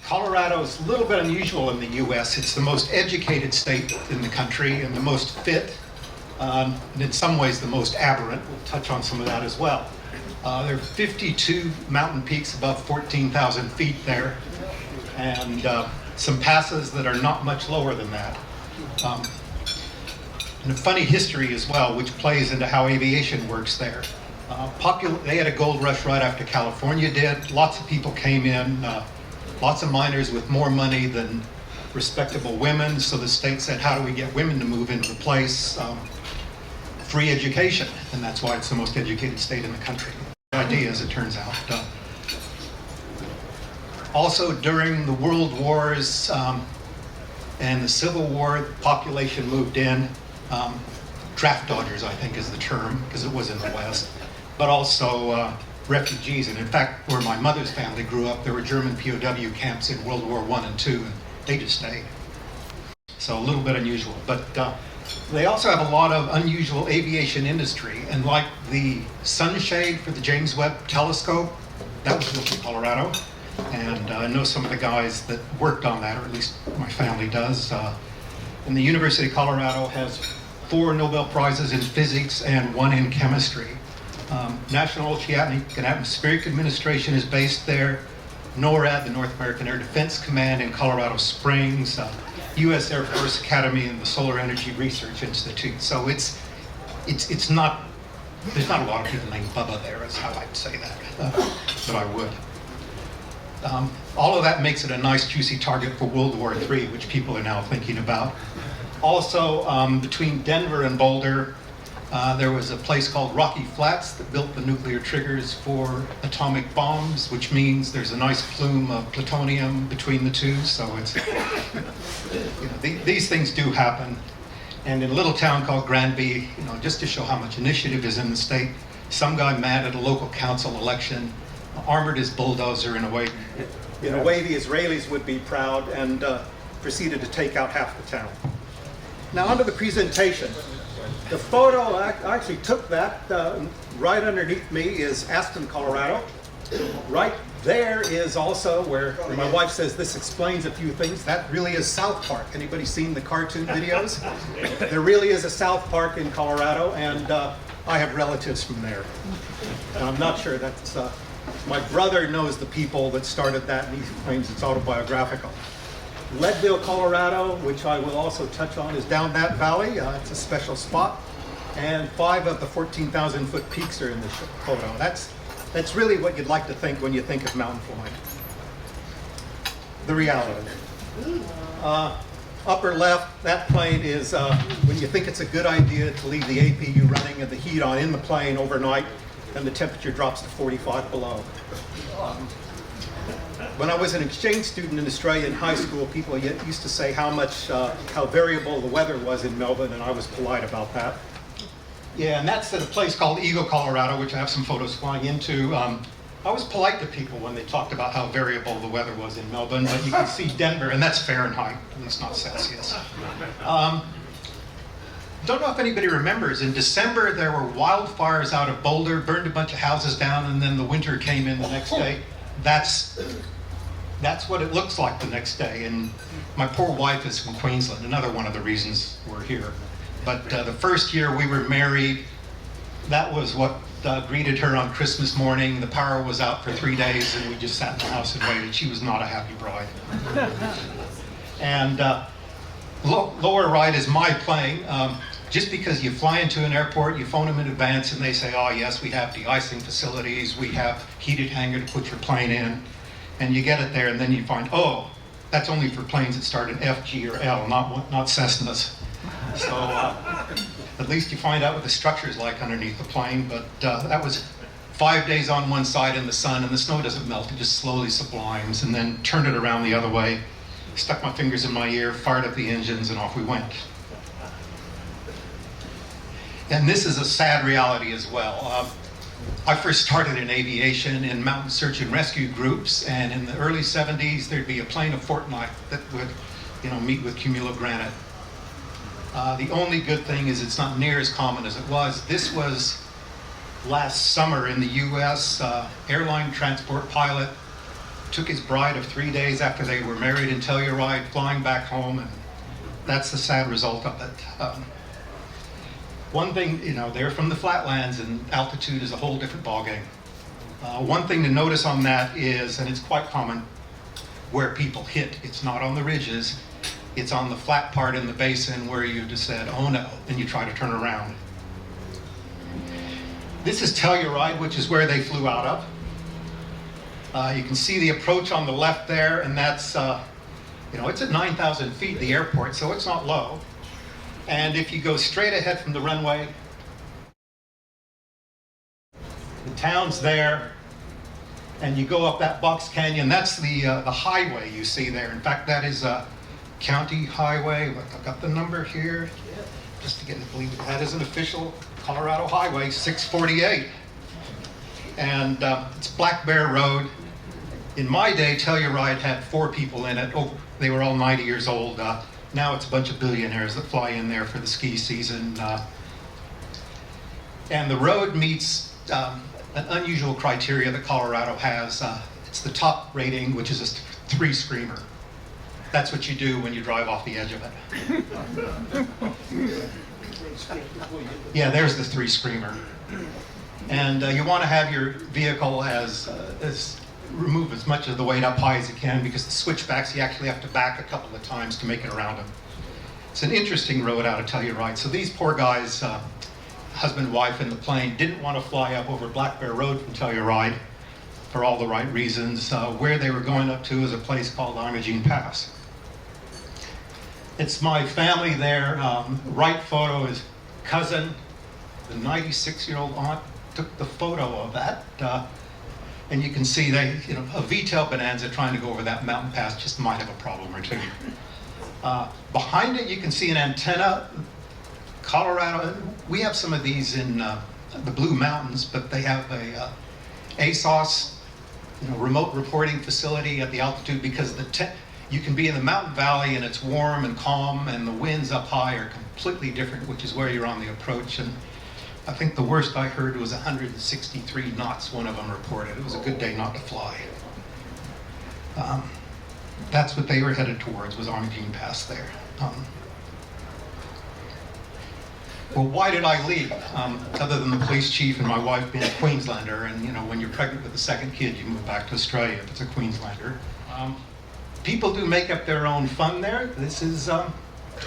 Colorado's a little bit unusual in the U.S. It's the most educated state in the country and the most fit, and in some ways the most aberrant. We'll touch on some of that as well. There are 52 mountain peaks above 14,000 feet there, and some passes that are not much lower than that. And a funny history as well, which plays into how aviation works there. They had a gold rush right after California did. Lots of people came in, lots of miners with more money than respectable women. So the state said, how do we get women to move into the place? Free education, and that's why it's the most educated state in the country. The idea, as it turns out. Also, during the World Wars and the Civil War, the population moved in. Draft dodgers, I think, is the term, because it was in the West, but also refugees. And in fact, where my mother's family grew up, there were German POW camps in World War I and II, and they just stayed. So a little bit unusual. But they also have a lot of unusual aviation industry, and like the sunshade for the James Webb Telescope, that was built in Colorado. And I know some of the guys that worked on that, or at least my family does. And the University of Colorado has 4 Nobel Prizes in physics and 1 in chemistry. National Oceanic and Atmospheric Administration is based there. NORAD, the North American Air Defense Command, in Colorado Springs. U.S. Air Force Academy and the Solar Energy Research Institute. So it's not, there's not a lot of people named Bubba there, is how I'd say that, but I would. All of that makes it a nice juicy target for World War III, which people are now thinking about. Also, between Denver and Boulder, there was a place called Rocky Flats that built the nuclear triggers for atomic bombs, which means there's a nice plume of plutonium between the two. So it's, these things do happen. And in a little town called Granby, just to show how much initiative is in the state, some guy mad at a local council election armored his bulldozer in a way the Israelis would be proud, and proceeded to take out half the town. Now onto the presentation. The photo, I actually took that. Right underneath me is Aspen, Colorado. Right there is also where my wife says this explains a few things. That really is South Park. Anybody seen the cartoon videos? There really is a South Park in Colorado, and I have relatives from there. And I'm not sure that's, my brother knows the people that started that, and he claims it's autobiographical. Leadville, Colorado, which I will also touch on, is down that valley. It's a special spot. And 5 of the 14,000 foot peaks are in this photo. That's really what you'd like to think when you think of mountain flying. The reality. Upper left, that plane is when you think it's a good idea to leave the APU running and the heat on in the plane overnight, and the temperature drops to 45 below. When I was an exchange student in Australia in high school, people used to say how variable the weather was in Melbourne, and I was polite about that. Yeah, and that's at a place called Eagle, Colorado, which I have some photos flying into. I was polite to people when they talked about how variable the weather was in Melbourne, but you can see Denver, and that's Fahrenheit, and it's not Celsius. Don't know if anybody remembers, in December there were wildfires out of Boulder, burned a bunch of houses down, and then the winter came in the next day. That's what it looks like the next day. And my poor wife is from Queensland, another one of the reasons we're here. But the first year we were married, that was what greeted her on Christmas morning. The power was out for 3 days, and we just sat in the house and waited. She was not a happy bride. And lower right is my plane. Just because you fly into an airport, you phone them in advance, and they say, oh yes, we have de-icing facilities, we have heated hangar to put your plane in. And you get it there, and then you find, oh, that's only for planes that start in F, G, or L, not Cessnas. So at least you find out what the structure is like underneath the plane. But that was 5 days on one side in the sun, and the snow doesn't melt, it just slowly sublimes, and then turned it around the other way, stuck my fingers in my ear, fired up the engines, and off we went. And this is a sad reality as well. I first started in aviation in mountain search and rescue groups, and in the early 70s there'd be a plane a fortnight that would meet with cumulogranite. The only good thing is it's not near as common as it was. This was last summer in the US, airline transport pilot took his bride of 3 days after they were married in Telluride, flying back home, and that's the sad result of it. One thing, they're from the flatlands, and altitude is a whole different ballgame. One thing to notice on that is, and it's quite common, where people hit. It's not on the ridges, it's on the flat part in the basin where you just said, oh no, and you try to turn around. This is Telluride, which is where they flew out of. You can see the approach on the left there, and that's, it's at 9,000 feet, the airport, so it's not low. And if you go straight ahead from the runway, the town's there, and you go up that box canyon. That's the highway you see there. In fact, that is a county highway. I've got the number here, just to get to believe it. That is an official Colorado highway, 648. And it's Black Bear Road. In my day, Telluride had 4 people in it. Oh, they were all 90 years old. Now it's a bunch of billionaires that fly in there for the ski season. And the road meets an unusual criteria that Colorado has. It's the top rating, which is a 3 screamer. That's what you do when you drive off the edge of it. Yeah, there's the 3 screamer. And you want to have your vehicle remove as much of the weight up high as you can, because the switchbacks, you actually have to back a couple of times to make it around them. It's an interesting road out of Telluride. So these poor guys, husband and wife in the plane, didn't want to fly up over Black Bear Road from Telluride for all the right reasons. Where they were going up to is a place called Imogene Pass. It's my family there. Right photo is cousin, the 96-year-old aunt, took the photo of that. And you can see a V-tail Bonanza trying to go over that mountain pass just might have a problem or two. Behind it, you can see an antenna. Colorado, we have some of these in the Blue Mountains, but they have a ASOS, remote reporting facility at the altitude, because you can be in the mountain valley and it's warm and calm, and the winds up high are completely different, which is where you're on the approach. And I think the worst I heard was 163 knots, one of them reported. It was a good day not to fly. That's what they were headed towards, was Imogene Pass there. Well, why did I leave? Other than the police chief and my wife being a Queenslander, and when you're pregnant with a second kid, you move back to Australia if it's a Queenslander. People do make up their own fun there. This is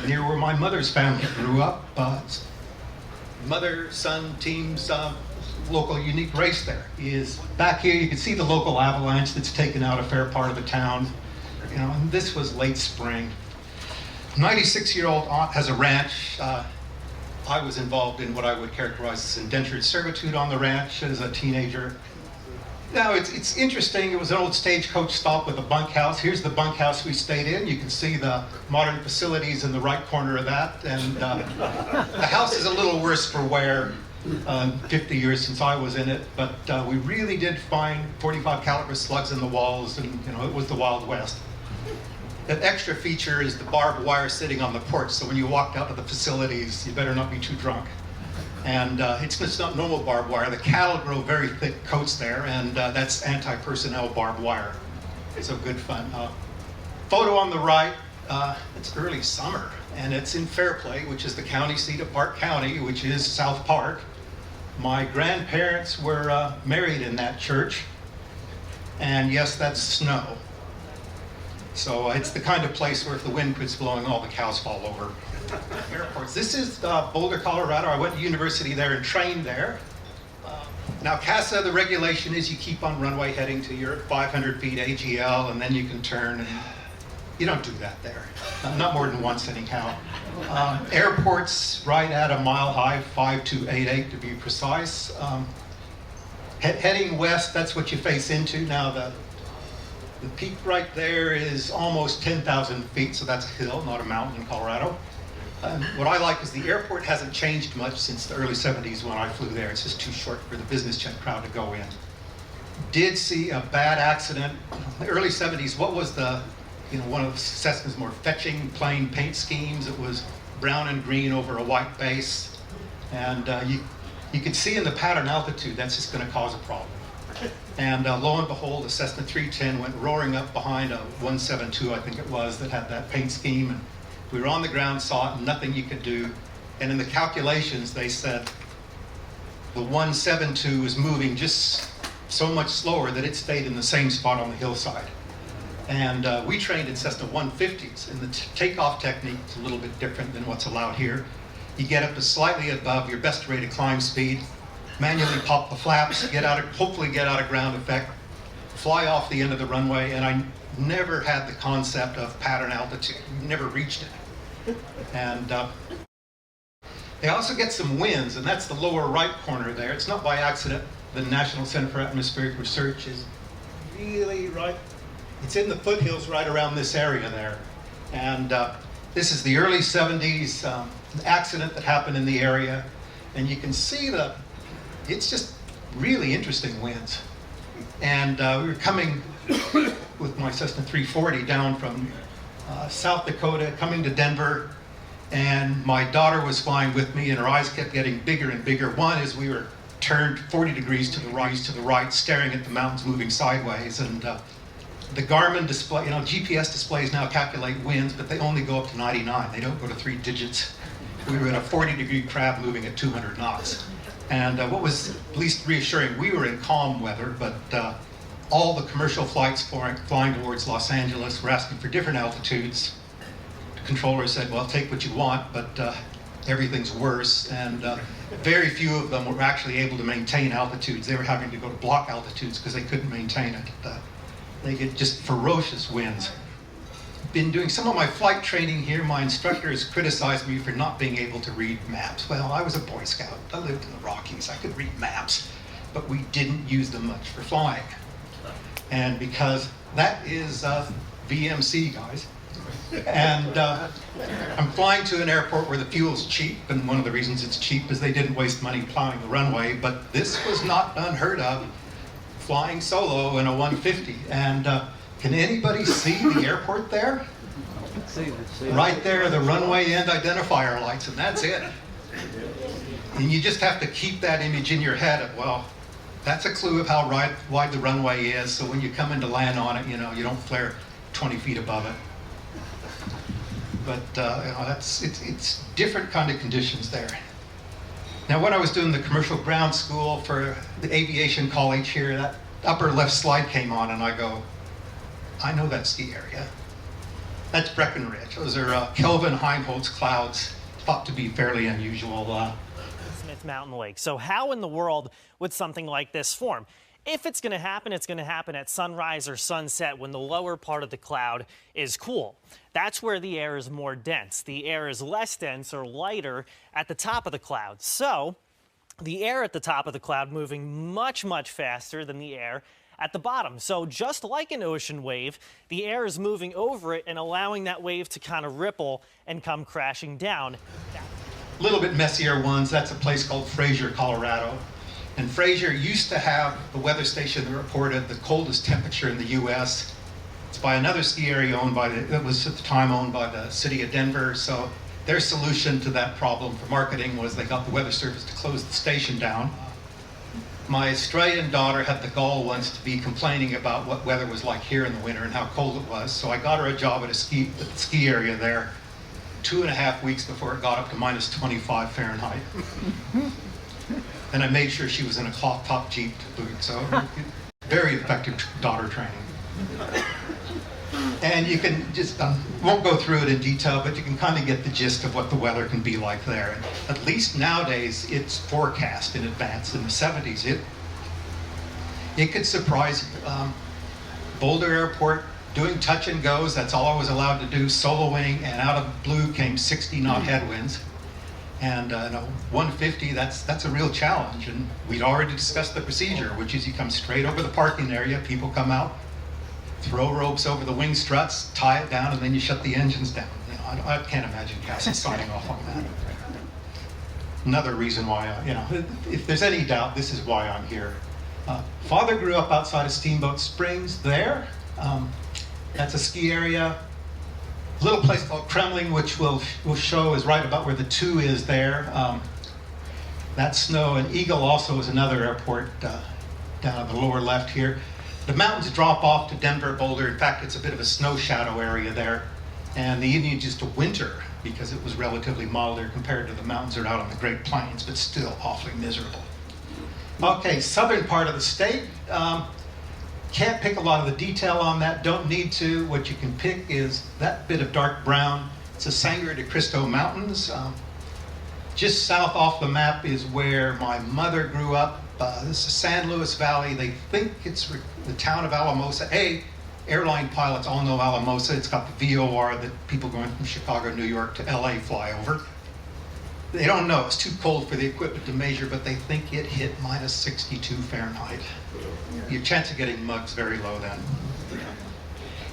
near where my mother's family grew up. Mother-son team's local unique race there is back here. You can see the local avalanche that's taken out a fair part of the town. And this was late spring. 96-year-old aunt has a ranch. I was involved in what I would characterize as indentured servitude on the ranch as a teenager. Now, it's interesting. It was an old stagecoach stop with a bunkhouse. Here's the bunkhouse we stayed in. You can see the modern facilities in the right corner of that. And the house is a little worse for wear, 50 years since I was in it. But we really did find 45 caliber slugs in the walls, and it was the Wild West. An extra feature is the barbed wire sitting on the porch. So when you walked out of the facilities, you better not be too drunk. And it's just not normal barbed wire. The cattle grow very thick coats there, and that's anti-personnel barbed wire. So good fun. Photo on the right, it's early summer, and it's in Fairplay, which is the county seat of Park County, which is South Park. My grandparents were married in that church, and yes, that's snow. So it's the kind of place where if the wind quits blowing, all the cows fall over. Airports. This is Boulder, Colorado. I went to university there and trained there. Now, CASA, the regulation is you keep on runway heading to your 500 feet AGL, and then you can turn. And you don't do that there. Not more than once, anyhow. Airports right at a mile high, 5288 to be precise. Heading west, that's what you face into. Now, the peak right there is almost 10,000 feet, so that's a hill, not a mountain in Colorado. What I like is the airport hasn't changed much since the early 70s when I flew there. It's just too short for the business jet crowd to go in. Did see a bad accident. In the early 70s, what was one of Cessna's more fetching plane paint schemes? It was brown and green over a white base. And you could see in the pattern altitude, that's just going to cause a problem. And lo and behold, a Cessna 310 went roaring up behind a 172, I think it was, that had that paint scheme. And we were on the ground, saw it, nothing you could do. And in the calculations, they said the 172 was moving just so much slower that it stayed in the same spot on the hillside. And we trained in Cessna 150s, and the takeoff technique is a little bit different than what's allowed here. You get up to slightly above your best rated climb speed, manually pop the flaps, hopefully get out of ground effect, fly off the end of the runway, and I never had the concept of pattern altitude, never reached it. And they also get some winds, and that's the lower right corner there. It's not by accident. The National Center for Atmospheric Research is really right. It's in the foothills right around this area there. And this is the early 70s, accident that happened in the area. And you can see it's just really interesting winds. And we were coming with my Cessna 340 down from South Dakota, coming to Denver. And my daughter was flying with me, and her eyes kept getting bigger and bigger. One is we were turned 40 degrees to the right, staring at the mountains moving sideways. And the Garmin display, GPS displays now calculate winds, but they only go up to 99. They don't go to 3 digits. We were in a 40-degree crab moving at 200 knots. And what was least reassuring, we were in calm weather, but all the commercial flights flying towards Los Angeles were asking for different altitudes. The controller said, well, take what you want, but everything's worse. And very few of them were actually able to maintain altitudes. They were having to go to block altitudes because they couldn't maintain it. They get just ferocious winds. Been doing some of my flight training here. My instructors criticized me for not being able to read maps. Well, I was a Boy Scout. I lived in the Rockies. I could read maps, but we didn't use them much for flying. And because that is VMC, guys. And I'm flying to an airport where the fuel's cheap, and one of the reasons it's cheap is they didn't waste money plowing the runway, but this was not unheard of, flying solo in a 150. And can anybody see the airport there? Right there, the runway end identifier lights, and that's it. And you just have to keep that image in your head of, well, that's a clue of how wide the runway is, so when you come in to land on it, you don't flare 20 feet above it. But it's different kind of conditions there. Now, when I was doing the commercial ground school for the aviation college here, that upper left slide came on, and I go, I know that ski area. That's Breckenridge. Those are Kelvin-Helmholtz clouds, thought to be fairly unusual. Smith Mountain Lake. So how in the world would something like this form? If it's going to happen at sunrise or sunset when the lower part of the cloud is cool. That's where the air is more dense. The air is less dense or lighter at the top of the cloud. So the air at the top of the cloud moving much, much faster than the air at the bottom. So just like an ocean wave, the air is moving over it and allowing that wave to kind of ripple and come crashing down. A little bit messier ones, that's a place called Fraser, Colorado. And Fraser used to have the weather station that reported the coldest temperature in the U.S. It's by another ski area that was at the time owned by the city of Denver. So their solution to that problem for marketing was they got the weather service to close the station down. My Australian daughter had the gall once to be complaining about what weather was like here in the winter and how cold it was. So I got her a job at the ski area there 2.5 weeks before it got up to minus 25 Fahrenheit. And I made sure she was in a cloth top Jeep to boot. So very effective daughter training. And you can just, won't go through it in detail, but you can kind of get the gist of what the weather can be like there. And at least nowadays, it's forecast in advance. In the 70s, it could surprise you. Boulder Airport, doing touch and goes, that's all I was allowed to do, soloing, and out of the blue came 60-knot headwinds. And 150, that's a real challenge. And we'd already discussed the procedure, which is you come straight over the parking area, people come out, throw ropes over the wing struts, tie it down, and then you shut the engines down. I can't imagine Cassie signing off on that. Another reason why, if there's any doubt, this is why I'm here. Father grew up outside of Steamboat Springs there. That's a ski area. A little place called Kremling, which we'll show is right about where the 2 is there. That's snow, and Eagle also is another airport down on the lower left here. The mountains drop off to Denver, Boulder. In fact, it's a bit of a snow shadow area there. And the Indians used to winter because it was relatively milder compared to the mountains that are out on the Great Plains, but still awfully miserable. Okay, southern part of the state. Can't pick a lot of the detail on that, don't need to. What you can pick is that bit of dark brown. It's the Sangre de Cristo Mountains. Just south off the map is where my mother grew up. This is San Luis Valley. They think it's the town of Alamosa. Airline pilots all know Alamosa. It's got the VOR that people going from Chicago, New York to LA fly over. They don't know. It's too cold for the equipment to measure, but they think it hit minus 62 Fahrenheit. Your chance of getting mugged is very low then.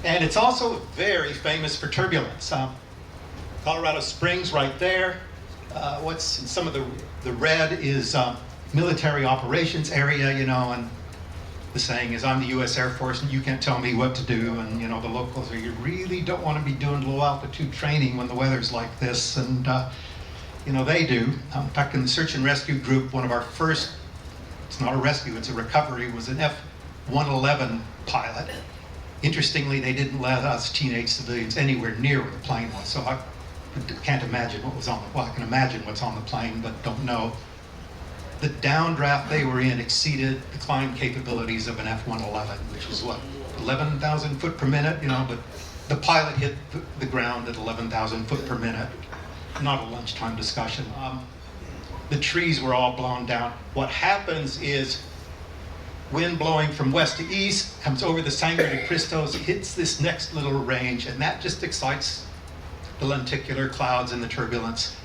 And it's also very famous for turbulence. Colorado Springs right there. What's in some of the red is military operations area, you know, and the saying is, I'm the U.S. Air Force and you can't tell me what to do. And, you know, the locals are, you really don't want to be doing low altitude training when the weather's like this. And, you know, they do. In fact, in the search and rescue group, one of our first, it's not a rescue, it's a recovery, was an F-111 pilot. Interestingly, they didn't let us teenage civilians anywhere near where the plane was. So I can't imagine what was on the, well, I can imagine what's on the plane, but don't know. The downdraft they were in exceeded the climb capabilities of an F-111, which was what, 11,000 foot per minute, you know, but the pilot hit the ground at 11,000 foot per minute. Not a lunchtime discussion. The trees were all blown down. What happens is wind blowing from west to east comes over the Sangre de Cristos, hits this next little range, and that just excites the lenticular clouds and the turbulence.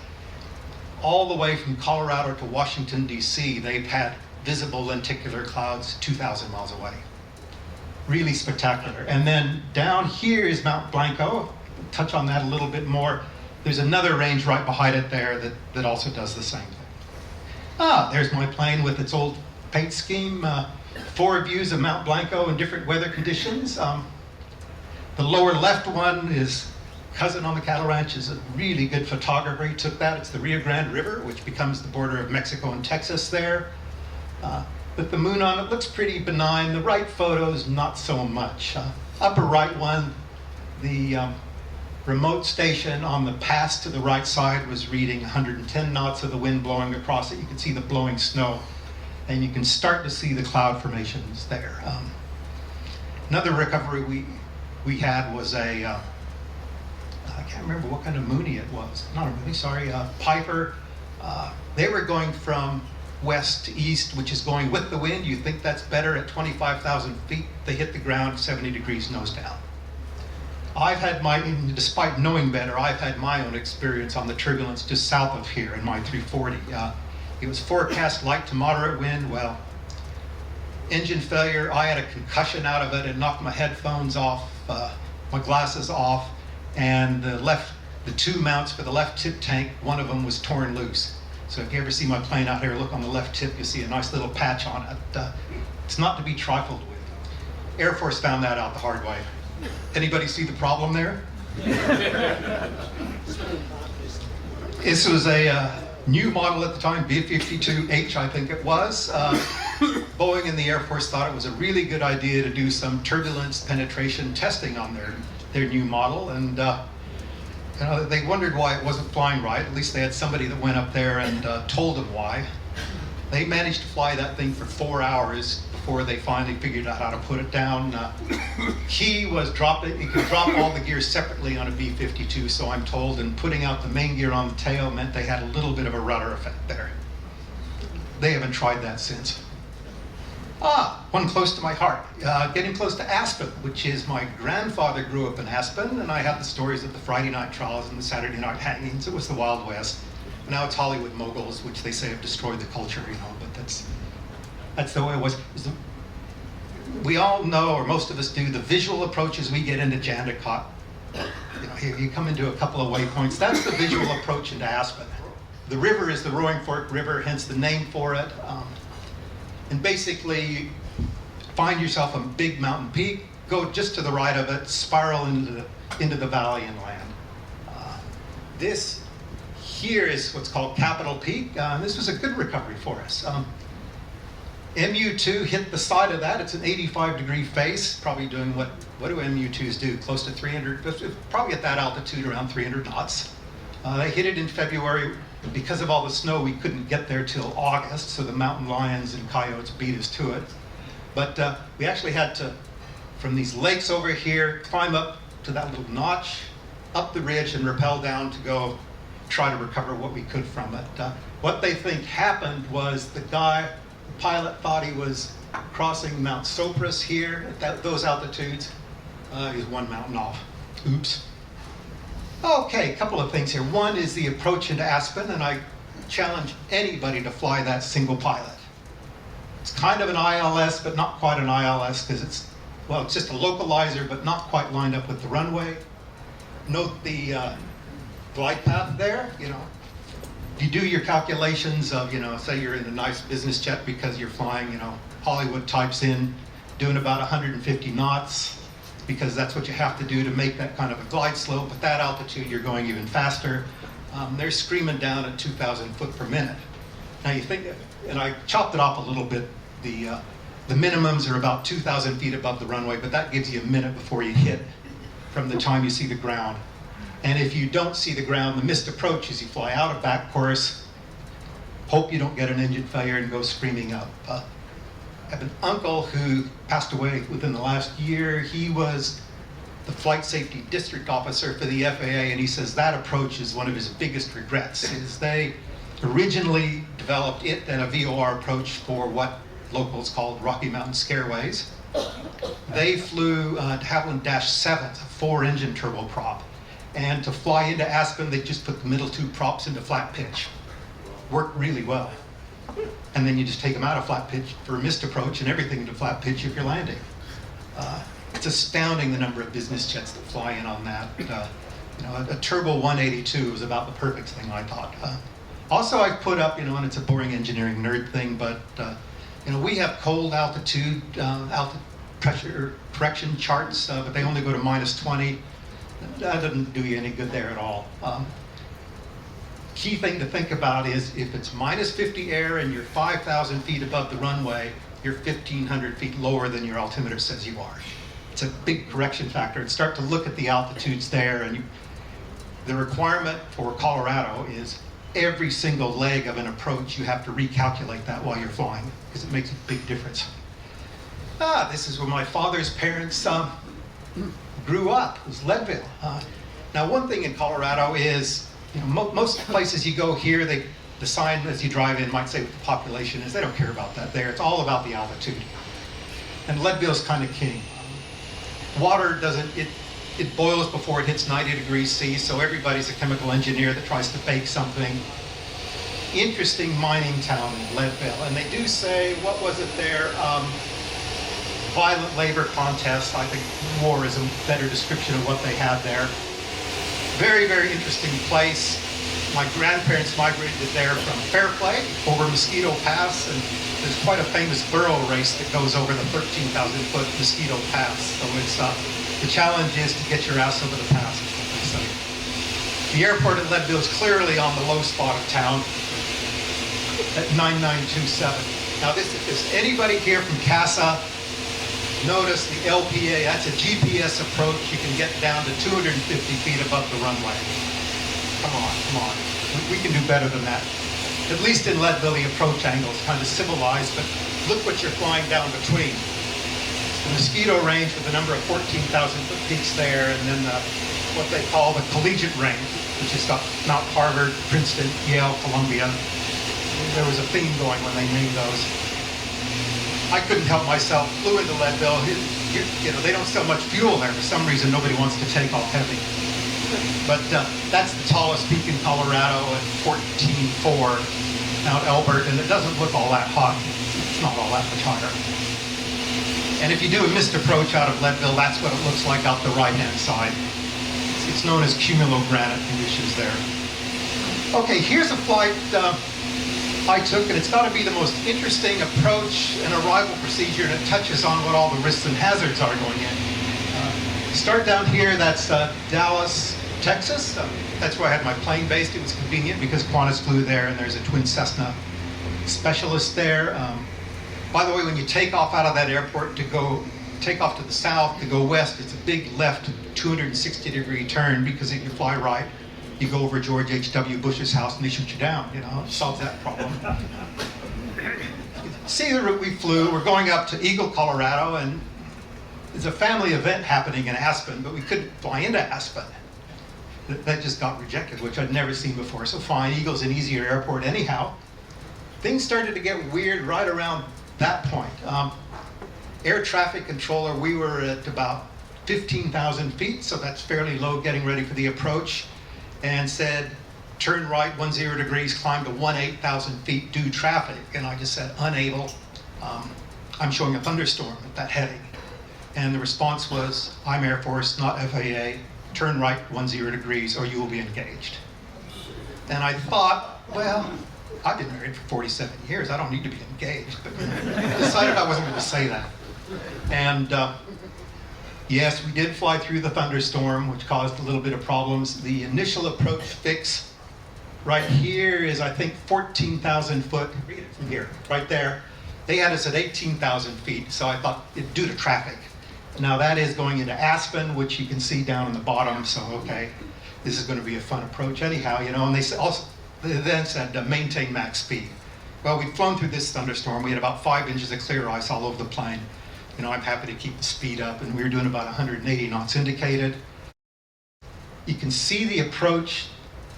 All the way from Colorado to Washington, D.C., they've had visible lenticular clouds 2,000 miles away. Really spectacular. And then down here is Mount Blanco. I'll touch on that a little bit more. There's another range right behind it there that also does the same thing. There's my plane with its old paint scheme. 4 views of Mount Blanco in different weather conditions. The lower left one is cousin on the cattle ranch, is a really good photographer. He took that. It's the Rio Grande River, which becomes the border of Mexico and Texas there. With the moon on it, looks pretty benign. The right photos, not so much. Upper right one, the remote station on the pass to the right side was reading 110 knots of the wind blowing across it. You can see the blowing snow, and you can start to see the cloud formations there. Another recovery we had was a I can't remember what kind of Mooney it was. Not a Mooney, sorry, Piper. They were going from west to east, which is going with the wind. You think that's better at 25,000 feet. They hit the ground 70 degrees nose down. I've had despite knowing better, I've had my own experience on the turbulence just south of here in my 340. It was forecast light to moderate wind. Well, engine failure, I had a concussion out of it and knocked my headphones off, my glasses off, and the 2 mounts for the left tip tank, one of them was torn loose. So if you ever see my plane out here, look on the left tip, you'll see a nice little patch on it. It's not to be trifled with. Air Force found that out the hard way. Anybody see the problem there? This was a new model at the time, B-52H, I think it was. Boeing and the Air Force thought it was a really good idea to do some turbulence penetration testing on their new model, and you know, they wondered why it wasn't flying right. At least they had somebody that went up there and told them why. They managed to fly that thing for 4 hours before they finally figured out how to put it down. Key was you could drop all the gears separately on a B-52, so I'm told, and putting out the main gear on the tail meant they had a little bit of a rudder effect there. They haven't tried that since. One close to my heart, getting close to Aspen, which is my grandfather grew up in Aspen, and I have the stories of the Friday night trials and the Saturday night hangings. It was the Wild West. Now it's Hollywood moguls, which they say have destroyed the culture, you know, but that's the way it was. We all know, or most of us do, the visual approaches we get into Jandakot. You know, here you come into a couple of waypoints. That's the visual approach into Aspen. The river is the Roaring Fork River, hence the name for it. And basically, find yourself a big mountain peak, go just to the right of it, spiral into the valley and land. This here is what's called Capitol Peak. This was a good recovery for us. MU2 hit the side of that. It's an 85-degree face, probably doing what do MU2s do? Close to 300, probably at that altitude around 300 knots. They hit it in February. Because of all the snow, we couldn't get there till August, so the mountain lions and coyotes beat us to it. But we actually had to, from these lakes over here, climb up to that little notch, up the ridge, and rappel down to go try to recover what we could from it. What they think happened was the pilot thought he was crossing Mount Sopris here at those altitudes. He was one mountain off. Oops. Okay, a couple of things here. One is the approach into Aspen, and I challenge anybody to fly that single pilot. It's kind of an ILS, but not quite an ILS, because it's just a localizer, but not quite lined up with the runway. Note the glide path there. If you do your calculations of, say you're in a nice business jet because you're flying, Hollywood types in, doing about 150 knots, because that's what you have to do to make that kind of a glide slope. At that altitude, you're going even faster. They're screaming down at 2,000 foot per minute. Now you think, and I chopped it off a little bit, the minimums are about 2,000 feet above the runway, but that gives you a minute before you hit from the time you see the ground. And if you don't see the ground, the missed approach is you fly out of back course, hope you don't get an engine failure and go screaming up. I have an uncle who passed away within the last year. He was the flight safety district officer for the FAA, and he says that approach is one of his biggest regrets, is they originally developed it and a VOR approach for what locals called Rocky Mountain Scareways. They flew de Havilland-7, a 4-engine turboprop, and to fly into Aspen, they just put the middle 2 props into flat pitch. Worked really well. And then you just take them out of flat pitch for a missed approach and everything into flat pitch if you're landing. It's astounding the number of business jets that fly in on that. A Turbo 182 was about the perfect thing, I thought. Also, I put up, and it's a boring engineering nerd thing, but we have cold altitude pressure correction charts, but they only go to -20. That doesn't do you any good there at all. Key thing to think about is if it's -50 air and you're 5,000 feet above the runway, you're 1,500 feet lower than your altimeter says you are. It's a big correction factor. And start to look at the altitudes there, and the requirement for Colorado is every single leg of an approach, you have to recalculate that while you're flying, because it makes a big difference. This is where my father's parents grew up. It was Leadville. Now, one thing in Colorado is, most places you go here, the sign as you drive in might say what the population is. They don't care about that there. It's all about the altitude. And Leadville's kind of king. Water it boils before it hits 90 degrees C, so everybody's a chemical engineer that tries to bake something. Interesting mining town in Leadville. And they do say, what was it there? Violent labor contest. I think war is a better description of what they had there. Very, very interesting place. My grandparents migrated there from Fairplay over Mosquito Pass, and there's quite a famous burro race that goes over the 13,000-foot Mosquito Pass. So the challenge is to get your ass over the pass, is what they say. The airport at Leadville is clearly on the low spot of town at 9927. Now, if there's anybody here from CASA, notice the LPA, that's a GPS approach. You can get down to 250 feet above the runway. Come on. We can do better than that. At least in Leadville, the approach angle is kind of civilized, but look what you're flying down between. The mosquito range with a number of 14,000 foot peaks there, and then what they call the collegiate range, which has got Mount Harvard, Princeton, Yale, Columbia. There was a theme going when they named those. I couldn't help myself, flew into Leadville. They don't sell much fuel there. For some reason, nobody wants to take off heavy. But that's the tallest peak in Colorado at 14.4, Mount Elbert, and it doesn't look all that hot. It's not all that much hotter. And if you do a missed approach out of Leadville, that's what it looks like out the right-hand side. It's known as cumulogranite conditions there. Okay, here's a flight I took, and it's got to be the most interesting approach and arrival procedure, and it touches on what all the risks and hazards are going in. Start down here, that's Dallas, Texas. That's where I had my plane based. It was convenient because Qantas flew there, and there's a twin Cessna specialist there. By the way, when you take off out of that airport take off to the south to go west, it's a big left 260-degree turn, because if you fly right, you go over George H.W. Bush's house and they shoot you down, you know, solves that problem. See the route we flew. We're going up to Eagle, Colorado, and there's a family event happening in Aspen, but we couldn't fly into Aspen. That just got rejected, which I'd never seen before. So fine, Eagle's an easier airport anyhow. Things started to get weird right around that point. Air traffic controller, we were at about 15,000 feet, so that's fairly low, getting ready for the approach, and said, turn right 10 degrees, climb to 18,000 feet, do traffic. And I just said, unable. I'm showing a thunderstorm at that heading. And the response was, I'm Air Force, not FAA. Turn right 10 degrees or you will be engaged. And I thought, well, I've been married for 47 years. I don't need to be engaged. But I decided I wasn't going to say that. And yes, we did fly through the thunderstorm, which caused a little bit of problems. The initial approach fix right here is, I think, 14,000 foot. Read it from here, right there. They had us at 18,000 feet, so I thought, due to traffic. Now that is going into Aspen, which you can see down in the bottom, so okay, this is going to be a fun approach anyhow, you know. And they then said, maintain max speed. Well, we'd flown through this thunderstorm. We had about 5 inches of clear ice all over the plane. You know, I'm happy to keep the speed up, and we were doing about 180 knots indicated. You can see the approach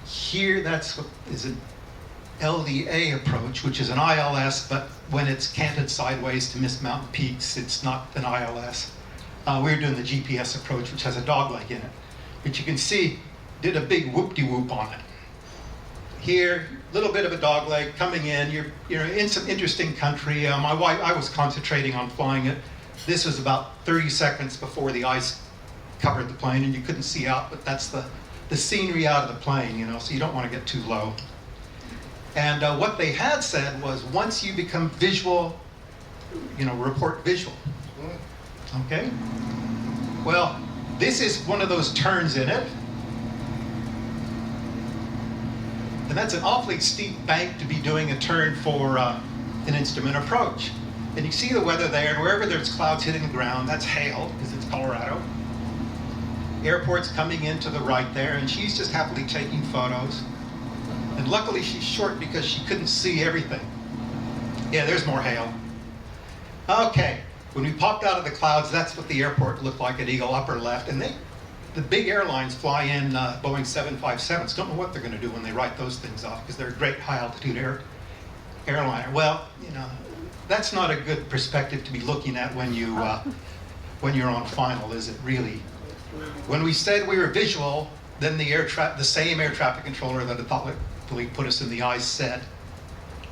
here. That's what is an LDA approach, which is an ILS, but when it's canted sideways to miss mountain peaks, it's not an ILS. We were doing the GPS approach, which has a dogleg in it. But you can see, did a big whoop-de-whoop on it. Here, a little bit of a dogleg coming in. You're in some interesting country. My wife, I was concentrating on flying it. This was about 30 seconds before the ice covered the plane, and you couldn't see out, but that's the scenery out of the plane, you know, so you don't want to get too low. And what they had said was, once you become visual, you know, report visual. Okay? Well, this is one of those turns in it. And that's an awfully steep bank to be doing a turn for an instrument approach. And you see the weather there, and wherever there's clouds hitting the ground, that's hail, because it's Colorado. Airport's coming in to the right there, and she's just happily taking photos. And luckily she's short because she couldn't see everything. Yeah, there's more hail. Okay, when we popped out of the clouds, that's what the airport looked like at Eagle, upper left. And the big airlines fly in Boeing 757s. Don't know what they're going to do when they write those things off, because they're a great high-altitude airliner. Well, you know, that's not a good perspective to be looking at when you're on final, is it really? When we said we were visual, then the same air traffic controller that had thoughtfully put us in the ice said,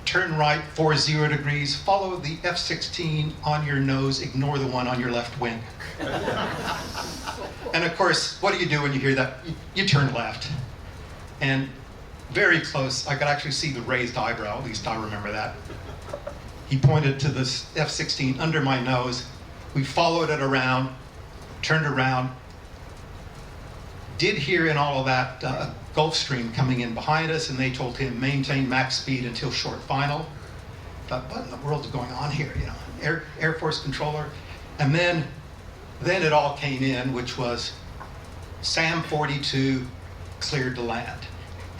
turn right 40 degrees, follow the F-16 on your nose, ignore the one on your left wing. And of course, what do you do when you hear that? You turn left. And very close, I could actually see the raised eyebrow, at least I remember that. He pointed to this F-16 under my nose. We followed it around, turned around, did hear in all of that a Gulf Stream coming in behind us, and they told him maintain max speed until short final. Thought, what in the world is going on here? You know, Air Force controller. And then it all came in, which was SAM 42 cleared to land.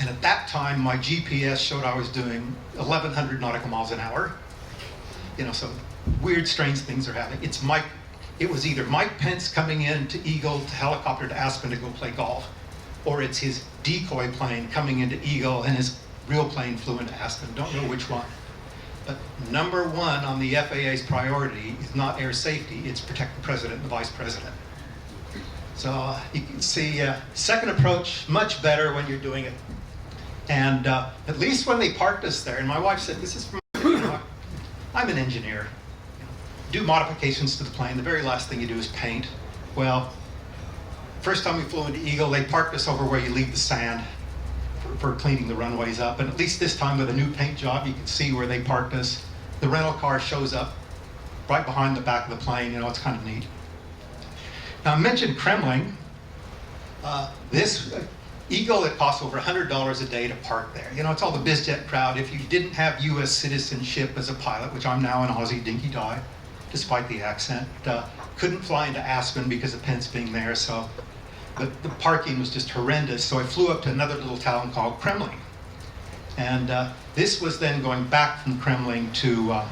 And at that time, my GPS showed I was doing 1,100 nautical miles an hour. You know, so weird, strange things are happening. It was either Mike Pence coming in to Eagle to helicopter to Aspen to go play golf, or it's his decoy plane coming into Eagle and his real plane flew into Aspen. Don't know which one. But number one on the FAA's priority is not air safety, it's protect the president and the vice president. So you can see second approach, much better when you're doing it. And at least when they parked us there, and my wife said, this is from, you know, I'm an engineer. Do modifications to the plane. The very last thing you do is paint. Well, first time we flew into Eagle, they parked us over where you leave the sand for cleaning the runways up. And at least this time with a new paint job, you can see where they parked us. The rental car shows up right behind the back of the plane. You know, it's kind of neat. Now, I mentioned Kremling. This Eagle, it costs over $100 a day to park there. You know, it's all the bizjet crowd. If you didn't have U.S. citizenship as a pilot, which I'm now an Aussie dinky die, despite the accent, couldn't fly into Aspen because of Pence being there, so the parking was just horrendous. So I flew up to another little town called Kremling. And this was then going back from Kremling to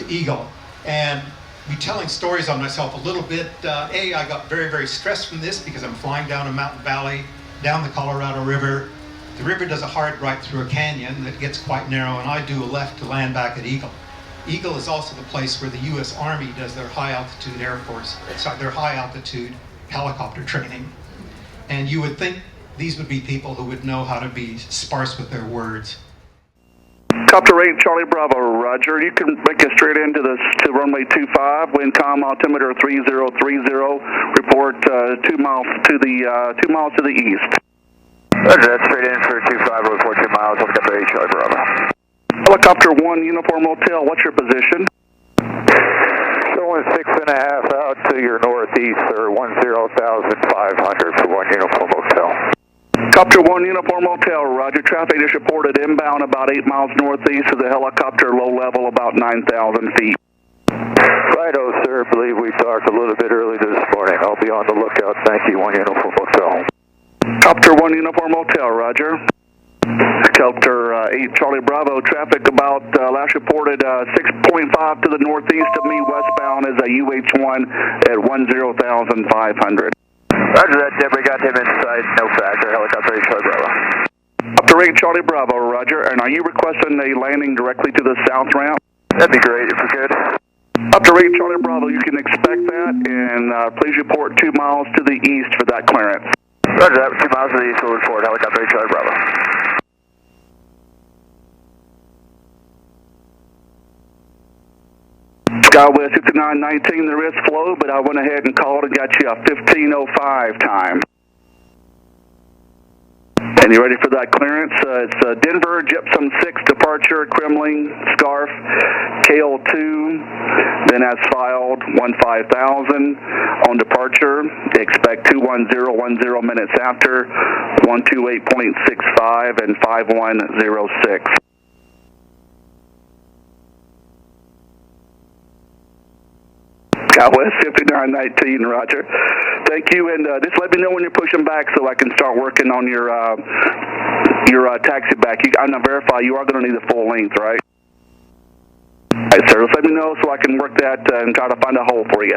Eagle. And be telling stories on myself a little bit. I got very, very stressed from this because I'm flying down a mountain valley, down the Colorado River. The river does a hard right through a canyon that gets quite narrow, and I do a left to land back at Eagle. Eagle is also the place where the U.S. Army does their high altitude helicopter training. And you would think these would be people who would know how to be sparse with their words. Copter 8, Charlie Bravo, roger. You can make it straight into to runway 25, wind calm altimeter 3030. Report 2 miles to the east. Roger that, straight in for 25, report 2 miles, helicopter 8, Charlie Bravo. Helicopter 1, Uniform Hotel, what's your position? Showing 6.5 out to your northeast, sir, 10,500 for 1 Uniform Hotel. Copter 1, Uniform Hotel, roger. Traffic is reported inbound about 8 miles northeast of the helicopter, low level about 9,000 feet. Righto, sir. I believe we talked a little bit early this morning. I'll be on the lookout. Thank you, 1 Uniform Hotel. Copter 1, Uniform Hotel, roger. Copter 8, Charlie Bravo, traffic about last reported 6.5 to the northeast of me, westbound is a UH-1 at 10,500. Roger that, Jeb. We got him inside. No factor. Helicopter 8, Charlie Bravo. Copter 8, Charlie Bravo, roger. And are you requesting a landing directly to the south ramp? That'd be great if we could. Copter 8, Charlie Bravo, you can expect that, and please report 2 miles to the east for that clearance. Roger that. 2 miles to the east. We'll report. Helicopter 8, Charlie Bravo. Skywest 5919, there is flow, but I went ahead and called and got you a 15:05 time. And you ready for that clearance? It's Denver, Gypsum 6 departure, Kremling, Scarf, KL2, then as filed, 15,000 on departure. Expect 21010 minutes after, 128.65 and 5106. West 5919, roger. Thank you, and just let me know when you're pushing back so I can start working on your taxi back. I'm going to verify you are going to need the full length, right? All right, sir. Just let me know so I can work that and try to find a hole for you.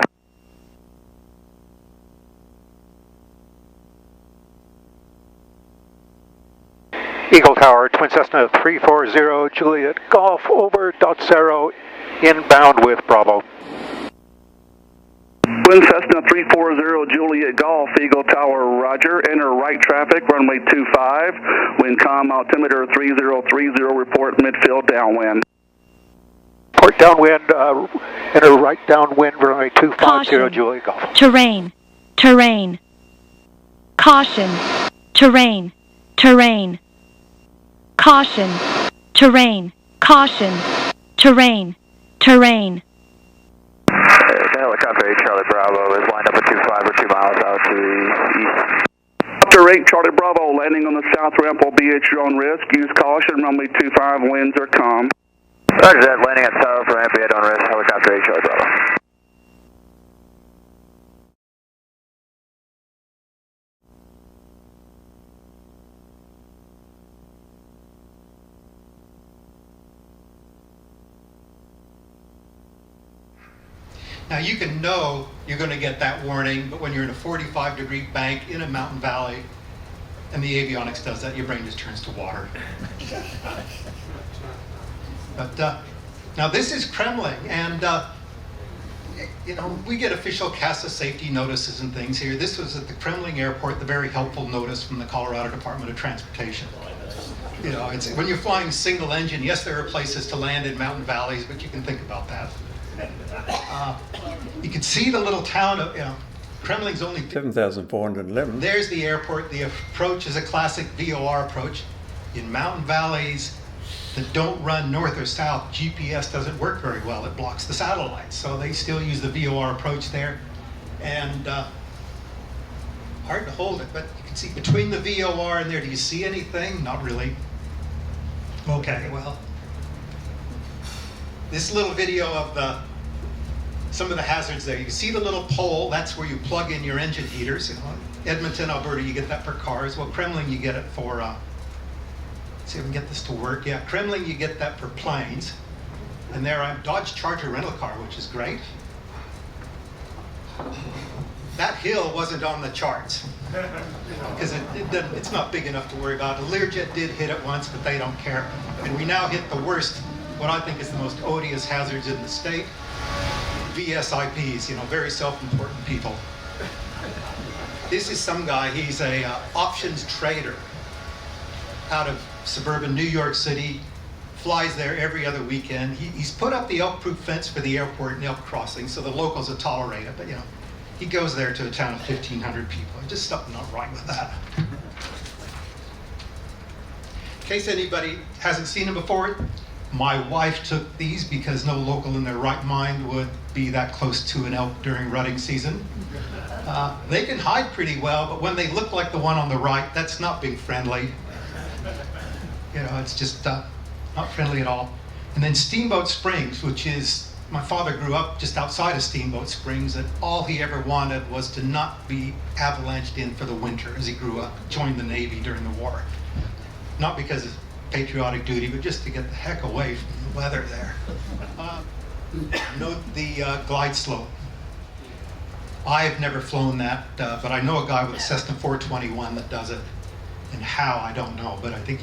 Eagle Tower, Twin Cessna 340, Juliet Golf over .0, inbound with Bravo. Twin Cessna 340, Juliet Golf, Eagle Tower, roger. Enter right traffic, runway 25. Wind calm, altimeter 3030, report midfield downwind. Port downwind, enter right downwind, runway 250, Caution. Juliet Golf. Terrain. Caution. Terrain. Caution. Terrain. Helicopter 8, Charlie Bravo is lined up at 25 or 2 miles out to the east. Copter 8, Charlie Bravo, landing on the south ramp will be at your own risk. Use caution, runway 25, winds are calm. Roger that, landing at south ramp, be at on risk, Helicopter 8, Charlie Bravo. Now you can know you're going to get that warning, but when you're in a 45-degree bank in a mountain valley, and the avionics does that, your brain just turns to water. But now this is Kremling, and we get official CASA safety notices and things here. This was at the Kremling Airport, the very helpful notice from the Colorado Department of Transportation. It's when you're flying single engine, yes, there are places to land in mountain valleys, but you can think about that. You can see the little town of, Kremling's only 7,411. There's the airport. The approach is a classic VOR approach. In mountain valleys that don't run north or south, GPS doesn't work very well. It blocks the satellites. So they still use the VOR approach there. And hard to hold it, but you can see between the VOR and there, do you see anything? Not really. Okay, well, this little video of some of the hazards there. You see the little pole, that's where you plug in your engine heaters. You know, Edmonton, Alberta, you get that for cars. Well, Kremling, you get it for, let's see if we can get this to work. Yeah, Kremling, you get that for planes. And there I'm Dodge Charger rental car, which is great. That hill wasn't on the charts because it's not big enough to worry about. A Learjet did hit it once, but they don't care. And we now hit the worst, what I think is the most odious hazards in the state. VSIPs, you know, very self-important people. This is some guy, he's a options trader out of suburban New York City, flies there every other weekend. He's put up the elk-proof fence for the airport and elk crossing, so the locals will tolerate it, but you know, he goes there to a town of 1,500 people. There's just something not right with that. In case anybody hasn't seen him before, my wife took these because no local in their right mind would be that close to an elk during rutting season. They can hide pretty well, but when they look like the one on the right, that's not being friendly. You know, it's just not friendly at all. And then Steamboat Springs, which is, my father grew up just outside of Steamboat Springs, and all he ever wanted was to not be avalanched in for the winter as he grew up, joined the Navy during the war. Not because of patriotic duty, but just to get the heck away from the weather there. Note the glide slope. I've never flown that, but I know a guy with a Cessna 421 that does it. And how, I don't know, but I think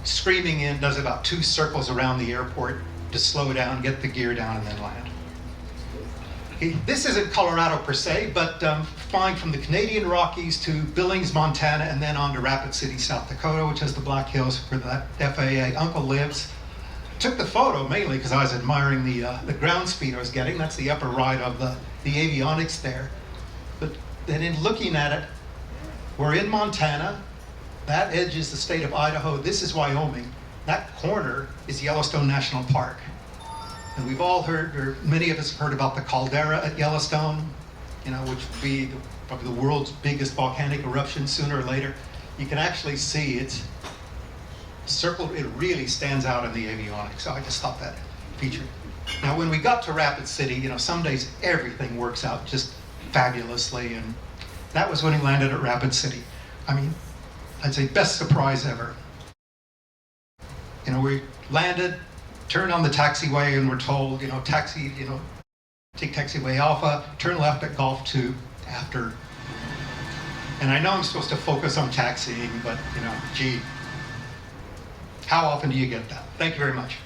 screaming in does about 2 circles around the airport to slow down, get the gear down, and then land. This isn't Colorado per se, but flying from the Canadian Rockies to Billings, Montana, and then on to Rapid City, South Dakota, which is the Black Hills where that FAA uncle lives. Took the photo mainly because I was admiring the ground speed I was getting. That's the upper right of the avionics there. But then in looking at it, we're in Montana. That edge is the state of Idaho. This is Wyoming. That corner is Yellowstone National Park. And we've all heard, or many of us have heard about the caldera at Yellowstone, you know, which would be probably the world's biggest volcanic eruption sooner or later. You can actually see it's circled, it really stands out in the avionics. So I just thought that featured. Now, when we got to Rapid City, you know, some days everything works out just fabulously. And that was when we landed at Rapid City. I mean, I'd say best surprise ever. You know, we landed, turned on the taxiway, and we're told, you know, take taxiway Alpha, turn left at Golf 2 after. And I know I'm supposed to focus on taxiing, but, you know, gee, how often do you get that? Thank you very much.